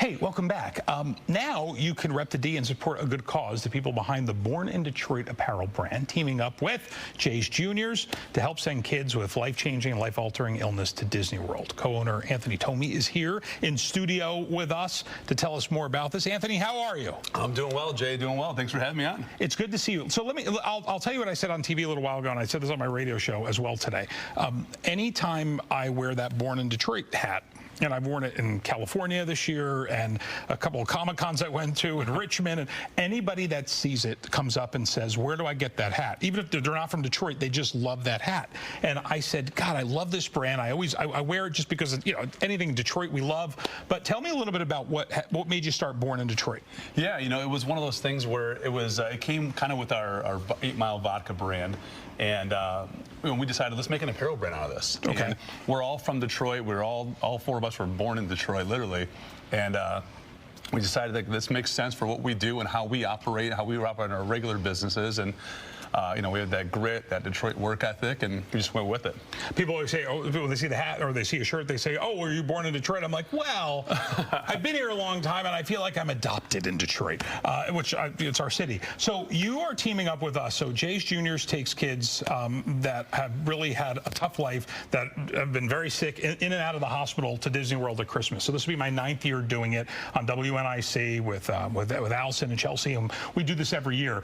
Hey, welcome back. Now you can rep the D and support a good cause. The people behind the Born in Detroit Apparel brand teaming up with Jay's Juniors to help send kids with life-changing, life-altering illness to Disney World. Co-owner Anthony Tomey is here in studio with us to tell us more about this. Anthony, how are you? I'm doing well, Jay. Doing well. Thanks for having me on. It's good to see you. So I'll tell you what I said on TV a little while ago, and I said this on my radio show as well today. Anytime I wear that Born in Detroit hat, and I've worn it in California this year and a couple of Comic-Cons I went to in Richmond, and anybody that sees it comes up and says, where do I get that hat? Even if they're not from Detroit, they just love that hat. And I said, God, I love this brand. I wear it just because, you know, anything in Detroit we love. But tell me a little bit about what made you start Born in Detroit. Yeah, you know, it was one of those things where it came kind of with our 8 Mile vodka brand. And we decided, let's make an apparel brand out of this. Okay. And we're all from Detroit. We're all four of us were born in Detroit, literally. And we decided that this makes sense for what we do and how we operate in our regular businesses. And you know, we had that grit, that Detroit work ethic, and we just went with it. People always say, oh, when they see the hat or they see a shirt, they say, oh, were you born in Detroit? I'm like, well, I've been here a long time, and I feel like I'm adopted in Detroit, it's our city. So you are teaming up with us. So Jay's Juniors takes kids that have really had a tough life, that have been very sick, in and out of the hospital to Disney World at Christmas. So this will be my 9th year doing it on WNIC with Allison and Chelsea, and we do this every year.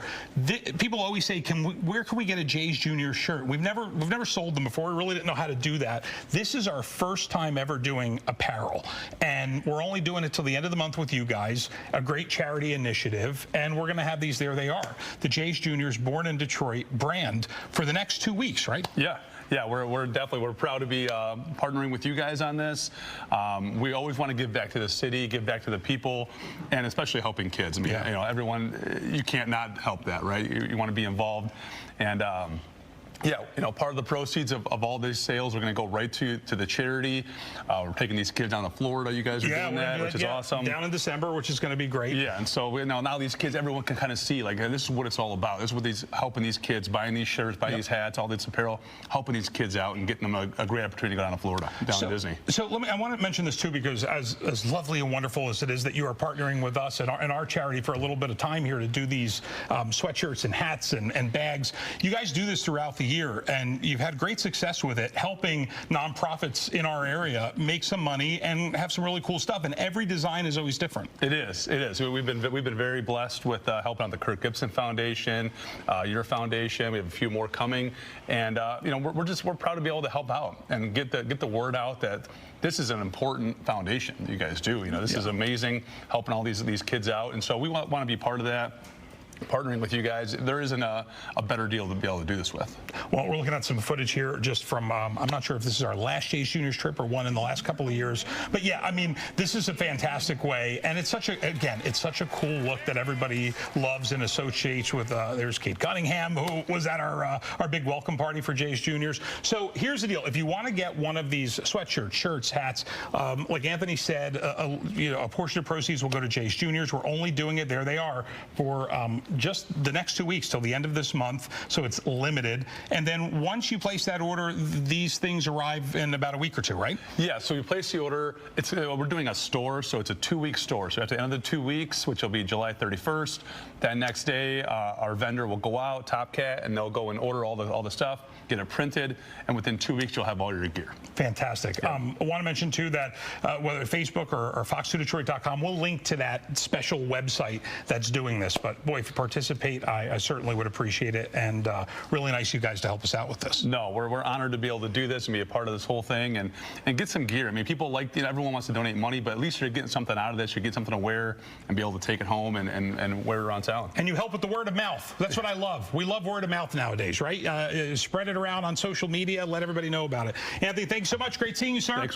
People always say, where can we get a Jay's Junior shirt? We've never sold them before. We really didn't know how to do that. This is our first time ever doing apparel, and we're only doing it till the end of the month with you guys. A great charity initiative, and we're going to have these. There they are, the Jay's Juniors Born in Detroit brand for the next 2 weeks, right? Yeah. Yeah, we're proud to be partnering with you guys on this. We always want to give back to the city, give back to the people, and especially helping kids. I mean, you know, everyone, you can't not help that, right? You want to be involved, and yeah, you know, part of the proceeds of all these sales are going to go right to the charity. We're taking these kids down to Florida. You guys are doing that, which is awesome. Down in December, which is going to be great. Yeah, and so now these kids, everyone can kind of see, like, this is what it's all about. This is what helping these kids, buying these shirts, buying these hats, all this apparel, helping these kids out and getting them a great opportunity to go down to Florida, down to Disney. So I want to mention this too, because as lovely and wonderful as it is that you are partnering with us and our charity for a little bit of time here to do these sweatshirts and hats and bags, you guys do this throughout the year, and you've had great success with it, helping nonprofits in our area make some money and have some really cool stuff. And every design is always different. It is. It is. We've been very blessed with helping out the Kirk Gibson Foundation, your foundation. We have a few more coming, and you know, we're proud to be able to help out and get the word out that this is an important foundation that you guys do. You know, this is amazing, helping all these kids out, and so we want to be part of that. Partnering with you guys, there isn't a better deal to be able to do this with. Well, we're looking at some footage here just from, I'm not sure if this is our last Jay's Juniors trip or one in the last couple of years, but yeah, I mean, this is a fantastic way, and it's such a cool look that everybody loves and associates with. There's Kate Cunningham, who was at our big welcome party for Jay's Juniors. So here's the deal: if you want to get one of these sweatshirts, shirts, hats, like Anthony said, you know, a portion of proceeds will go to Jay's Juniors. We're only doing it, there they are, for just the next 2 weeks till the end of this month, so it's limited. And then once you place that order, these things arrive in about a week or two, right? Yeah, so we place the order. We're doing a store, so it's a 2-week store. So at the end of the 2 weeks, which will be July 31st, that next day, our vendor will go out, Top Cat, and they'll go and order all the stuff, get it printed, and within 2 weeks, you'll have all your gear. Fantastic. Yeah. I want to mention, too, that whether Facebook or fox2detroit.com, we'll link to that special website that's doing this. But, boy, if you participate, I certainly would appreciate it, and really nice you guys to help us out with this. No, we're honored to be able to do this and be a part of this whole thing and get some gear. I mean, people like, you know, everyone wants to donate money, but at least you're getting something out of this. You get something to wear and be able to take it home and wear it around town. And you help with the word of mouth. That's what I love. We love word of mouth nowadays, right? Spread it around on social media. Let everybody know about it. Anthony, thanks so much. Great seeing you, sir. Thanks.